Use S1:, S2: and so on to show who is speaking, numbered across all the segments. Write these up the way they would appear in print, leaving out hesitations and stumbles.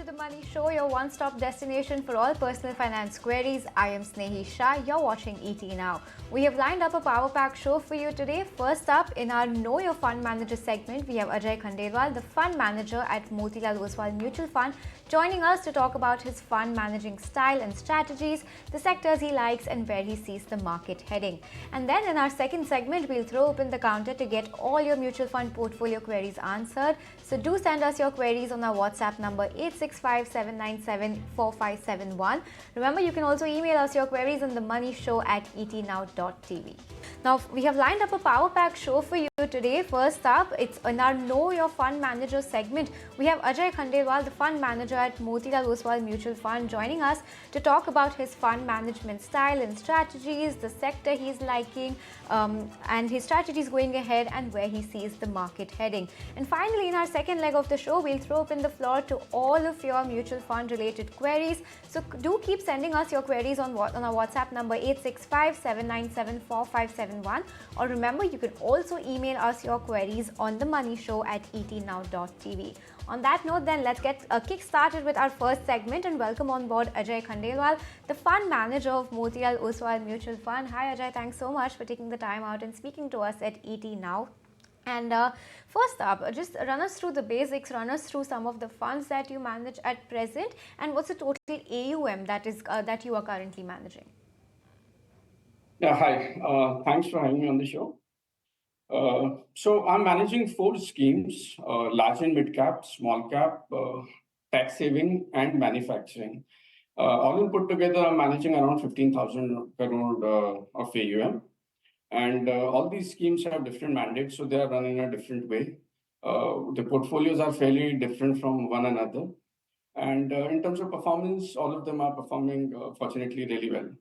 S1: The Money Show, your one-stop destination for all personal finance queries. I am Snehi Shah. You're watching ET Now. We have lined up a power-packed show for you today. First up, in our Know Your Fund Manager segment, we have Ajay Khandelwal, the fund manager at Motilal Oswal Mutual Fund, joining us to talk about his fund managing style and strategies, the sectors he likes and where he sees the market heading. And then in our second segment, we'll throw open the counter to get all your mutual fund portfolio queries answered. So do send us your queries on our WhatsApp number 865-797-4571. Remember, you can also email us your queries on themoneyshow@etnow.tv. Now, we have lined up a power-packed show for you today. First up, it's in our Know Your Fund Manager segment. We have Ajay Khandelwal, the fund manager at Motilal Oswal Mutual Fund, joining us to talk about his fund management style and strategies, the sector he's liking, and his strategies going ahead and where he sees the market heading. And finally, in our second leg of the show, we'll throw open the floor to all of your mutual fund related queries. So do keep sending us your queries on our WhatsApp number 865-797-4571. Or remember, you can also email us your queries on themoneyshow@etnow.tv. On that note, then, let's get kick started with our first segment and welcome on board Ajay Khandelwal, the fund manager of Motilal Oswal Mutual Fund. Hi Ajay, thanks so much for taking the time out and speaking to us at ET Now. And first up, just run us through the basics, run us through some of the funds that you manage at present, and what's the total AUM that you are currently managing?
S2: Yeah, hi. Thanks for having me on the show. So I'm managing 4 schemes: large and mid cap, small cap, tax saving, and manufacturing. All in put together, I'm managing around 15,000 crore of AUM. And all these schemes have different mandates, so they are run in a different way. The portfolios are fairly different from one another. And in terms of performance, all of them are performing, fortunately, really well.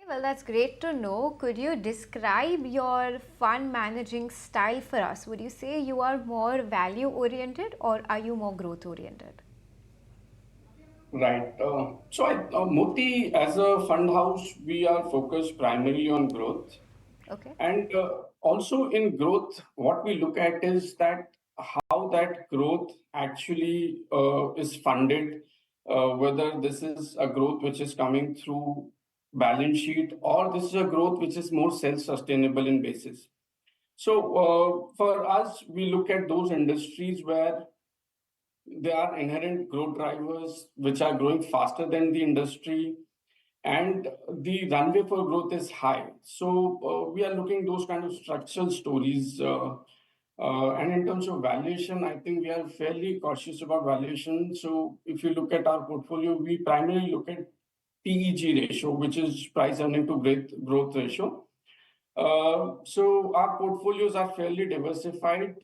S1: Well, that's great to know. Could you describe your fund managing style for us? Would you say you are more value oriented or are you more growth oriented?
S2: Right. So at Moti, as a fund house, we are focused primarily on growth.
S1: Okay.
S2: And also in growth, what we look at is that how that growth actually is funded, whether this is a growth which is coming through balance sheet or this is a growth which is more self-sustainable in basis. So for us, we look at those industries where there are inherent growth drivers which are growing faster than the industry, and the runway for growth is high. So we are looking those kind of structural stories. And in terms of valuation, I think we are fairly cautious about valuation. So if you look at our portfolio, we primarily look at PEG ratio, which is price earning to growth ratio. So our portfolios are fairly diversified,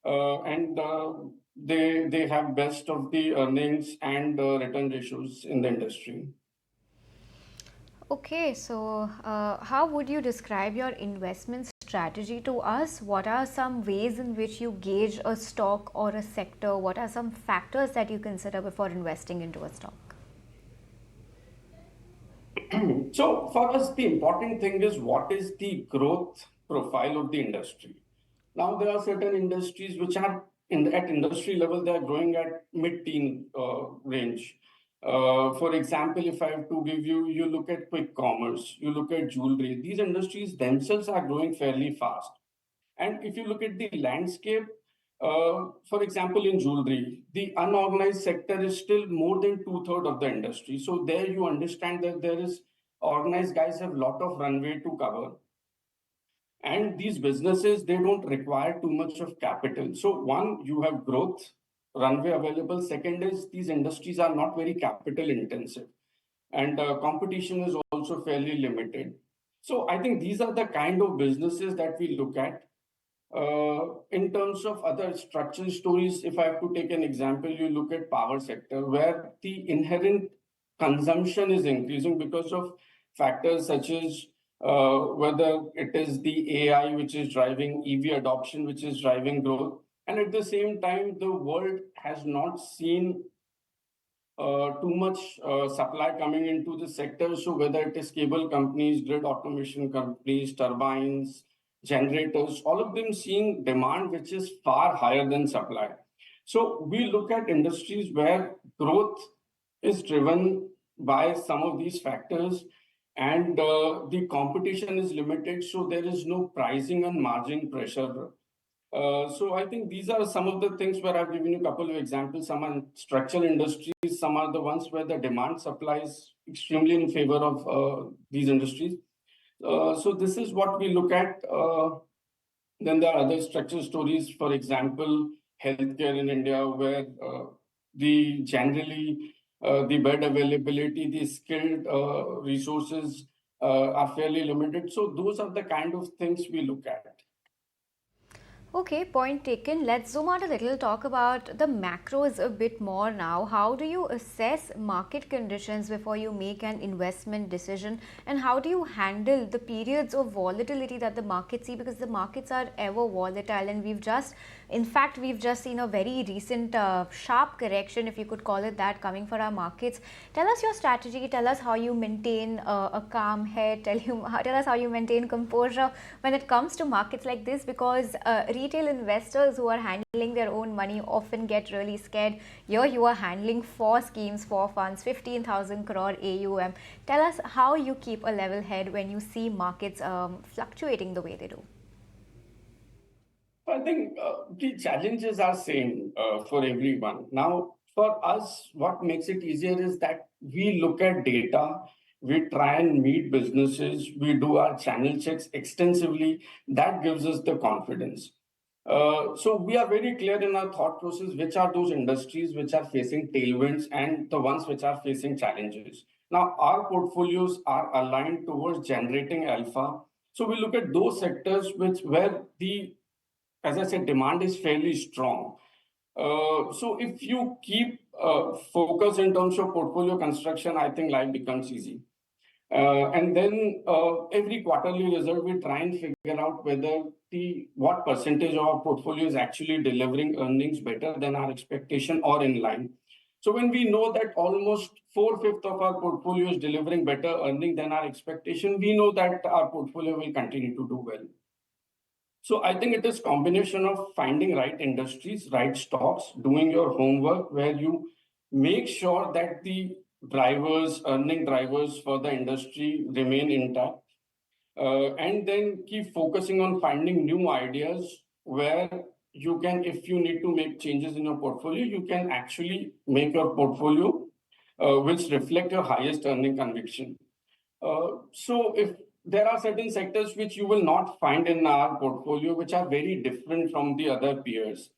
S2: and they have best of the earnings and return ratios in the industry.
S1: Okay, so how would you describe your investment strategy to us? What are some ways in which you gauge a stock or a sector? What are some factors that you consider before investing into a stock?
S2: So for us, the important thing is what is the growth profile of the industry. Now, there are certain industries which are at industry level, they are growing at mid-teen range. For example, if I have to give you, you look at quick commerce, you look at jewelry, these industries themselves are growing fairly fast. And if you look at the landscape, for example, in jewelry, the unorganized sector is still more than 2/3 of the industry. So there you understand that there is organized guys have a lot of runway to cover. And these businesses, they don't require too much of capital. So one, you have growth runway available. Second is these industries are not very capital intensive. And competition is also fairly limited. So I think these are the kind of businesses that we look at. In terms of other structural stories, if I have to take an example, you look at power sector where the inherent consumption is increasing because of factors such as whether it is the AI which is driving EV adoption, which is driving growth. And at the same time, the world has not seen too much supply coming into the sector. So whether it is cable companies, grid automation companies, turbines, generators, all of them seeing demand which is far higher than supply. So we look at industries where growth is driven by some of these factors and the competition is limited, so there is no pricing and margin pressure. So I think these are some of the things where I've given you a couple of examples. Some are structural industries, some are the ones where the demand supply is extremely in favor of these industries. So this is what we look at. Then there are other structural stories, for example, healthcare in India, where the generally the bed availability, the skilled resources are fairly limited. So those are the kind of things we look at.
S1: Okay, point taken. Let's zoom out a little, talk about the macros a bit more now. How do you assess market conditions before you make an investment decision? And how do you handle the periods of volatility that the markets see? Because the markets are ever volatile, and we've just seen a very recent sharp correction, if you could call it that, coming for our markets. Tell us your strategy. Tell us how you maintain a calm head. Tell us how you maintain composure when it comes to markets like this, because retail investors who are handling their own money often get really scared. Here you are handling 4 schemes, 4 funds, 15,000 crore AUM. Tell us how you keep a level head when you see markets fluctuating the way they do.
S2: I think the challenges are same for everyone. Now, for us, what makes it easier is that we look at data, we try and meet businesses, we do our channel checks extensively. That gives us the confidence. So we are very clear in our thought process which are those industries which are facing tailwinds and the ones which are facing challenges. Now, our portfolios are aligned towards generating alpha. So we look at those sectors where the, as I said, demand is fairly strong. So if you keep focus in terms of portfolio construction, I think life becomes easy. And then every quarterly result, we try and figure out whether what percentage of our portfolio is actually delivering earnings better than our expectation or in line. So when we know that almost 4/5 of our portfolio is delivering better earning than our expectation, we know that our portfolio will continue to do well. So I think it is combination of finding right industries, right stocks, doing your homework where you make sure that the drivers, earning drivers for the industry remain intact, and then keep focusing on finding new ideas where you can, if you need to make changes in your portfolio, you can actually make your portfolio which reflect your highest earning conviction. So if there are certain sectors which you will not find in our portfolio, which are very different from the other peers.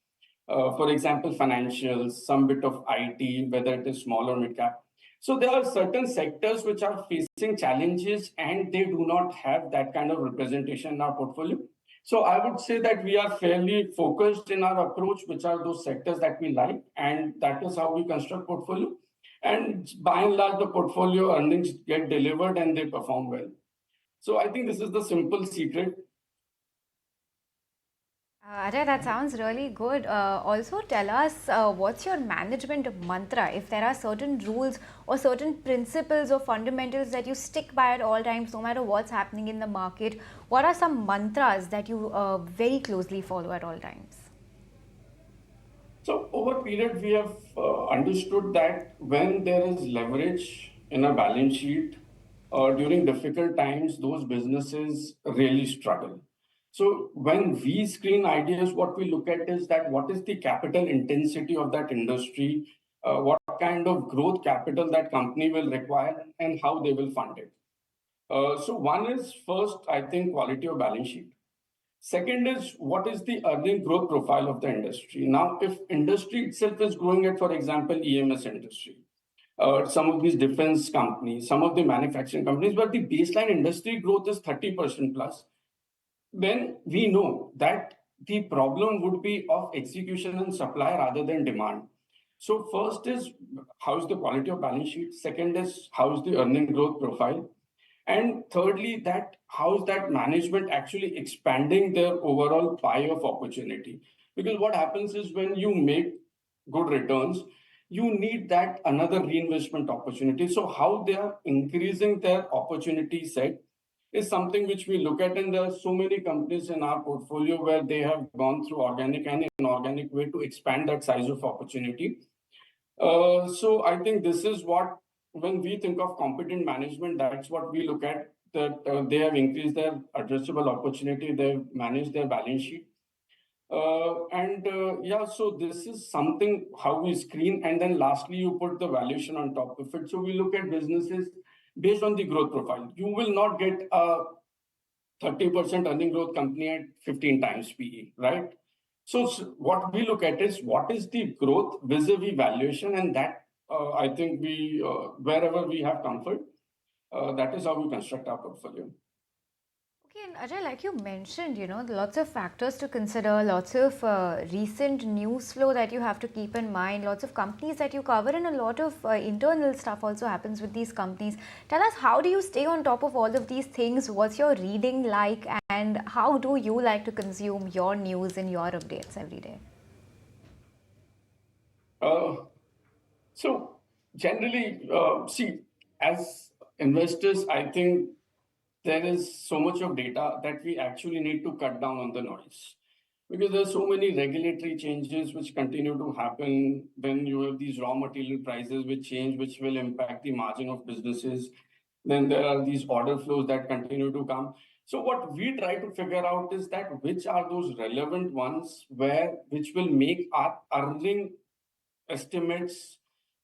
S2: For example, financials, some bit of IT, whether it is small or mid cap. So there are certain sectors which are facing challenges and they do not have that kind of representation in our portfolio. So I would say that we are fairly focused in our approach, which are those sectors that we like, and that is how we construct portfolio. And by and large, the portfolio earnings get delivered and they perform well. So I think this is the simple secret.
S1: Ajay, that sounds really good. Also, tell us what's your management mantra? If there are certain rules or certain principles or fundamentals that you stick by at all times, no matter what's happening in the market, what are some mantras that you very closely follow at all times?
S2: So over period, we have understood that when there is leverage in a balance sheet during difficult times, those businesses really struggle. So when we screen ideas, what we look at is that what is the capital intensity of that industry, what kind of growth capital that company will require, and how they will fund it. So one is first, I think, quality of balance sheet. Second is what is the earning growth profile of the industry. Now, if industry itself is growing at, for example, EMS industry, some of these defense companies, some of the manufacturing companies, but the baseline industry growth is 30% plus, then we know that the problem would be of execution and supply rather than demand. So first is how is the quality of balance sheet? Second is how is the earning growth profile? And thirdly, that how is that management actually expanding their overall pie of opportunity? Because what happens is when you make good returns, you need that another reinvestment opportunity. So how they are increasing their opportunity set is something which we look at, and there are so many companies in our portfolio where they have gone through organic and inorganic way to expand that size of opportunity. So I think this is what, when we think of competent management, that's what we look at, that they have increased their addressable opportunity, they've managed their balance sheet. Yeah, so this is something how we screen. And then lastly, you put the valuation on top of it. So we look at businesses based on the growth profile. You will not get a 30% earning growth company at 15 times PE, right? So what we look at is what is the growth vis-a-vis valuation, and that I think we, wherever we have comfort, that is how we construct our portfolio.
S1: Okay, and Ajay, like you mentioned, lots of factors to consider, lots of recent news flow that you have to keep in mind, lots of companies that you cover, and a lot of internal stuff also happens with these companies. Tell us, how do you stay on top of all of these things? What's your reading like, and how do you like to consume your news and your updates every day?
S2: So generally, see, as investors, I think there is so much of data that we actually need to cut down on the noise, because there's so many regulatory changes which continue to happen. Then you have these raw material prices which change, which will impact the margin of businesses. Then there are these order flows that continue to come. So what we try to figure out is that which are those relevant ones which will make our earning estimates,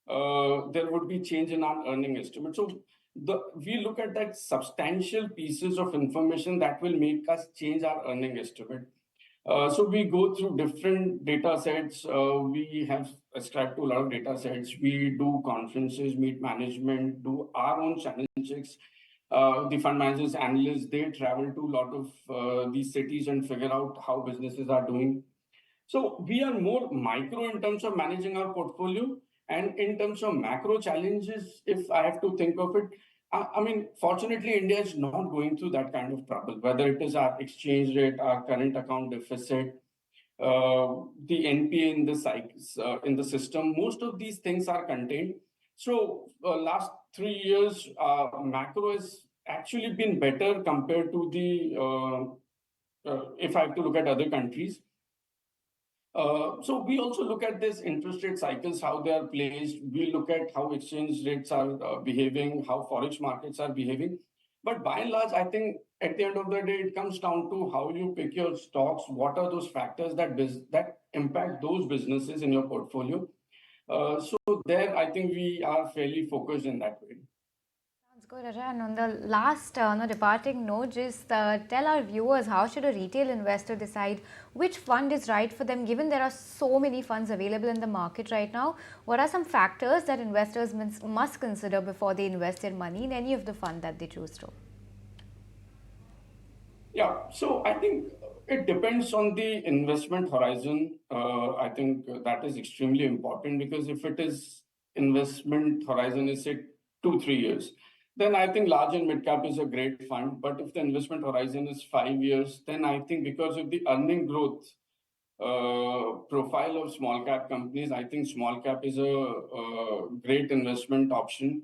S2: there would be change in our earning estimate. So we look at that substantial pieces of information that will make us change our earning estimate. So we go through different data sets. We have ascribed to a lot of data sets. We do conferences, meet management, do our own channel checks. The fund managers, analysts, they travel to a lot of these cities and figure out how businesses are doing. So we are more micro in terms of managing our portfolio, and in terms of macro challenges, if I have to think of it, I mean, fortunately, India is not going through that kind of trouble, whether it is our exchange rate, our current account deficit, the NPA in the cycles, in the system. Most of these things are contained. So last 3 years, macro has actually been better compared to if I have to look at other countries. So we also look at this interest rate cycles, how they are placed. We look at how exchange rates are behaving, how forex markets are behaving. But by and large, I think at the end of the day, it comes down to how you pick your stocks. What are those factors that impact those businesses in your portfolio? So there, I think we are fairly focused in that way.
S1: Sounds good, Ajay. And on the last, departing note, just tell our viewers, how should a retail investor decide which fund is right for them, given there are so many funds available in the market right now? What are some factors that investors must consider before they invest their money in any of the fund that they choose to?
S2: Yeah, so I think it depends on the investment horizon. I think that is extremely important, because if it is investment horizon is say 2-3 years, then I think large and mid cap is a great fund. But if the investment horizon is 5 years, then I think because of the earning growth profile of small cap companies, I think small cap is a great investment option.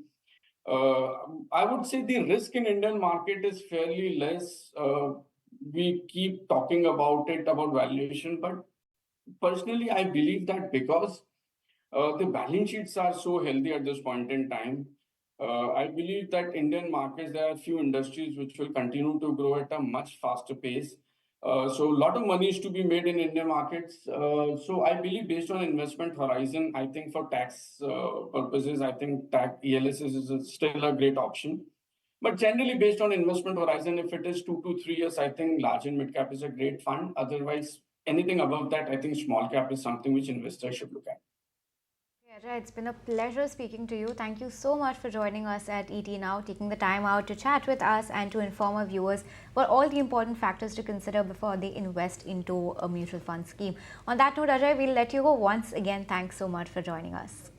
S2: I would say the risk in Indian market is fairly less. We keep talking about it, about valuation, but personally, I believe that because the balance sheets are so healthy at this point in time, I believe that Indian markets, there are a few industries which will continue to grow at a much faster pace. So a lot of money is to be made in Indian markets. So I believe based on investment horizon, I think for tax purposes, I think tax ELS is still a great option. But generally based on investment horizon, if it is 2 to 3 years, I think large and mid cap is a great fund. Otherwise, anything above that, I think small cap is something which investors should look at.
S1: Ajay, it's been a pleasure speaking to you. Thank you so much for joining us at ET Now, taking the time out to chat with us and to inform our viewers about all the important factors to consider before they invest into a mutual fund scheme. On that note, Ajay, we'll let you go. Once again, thanks so much for joining us.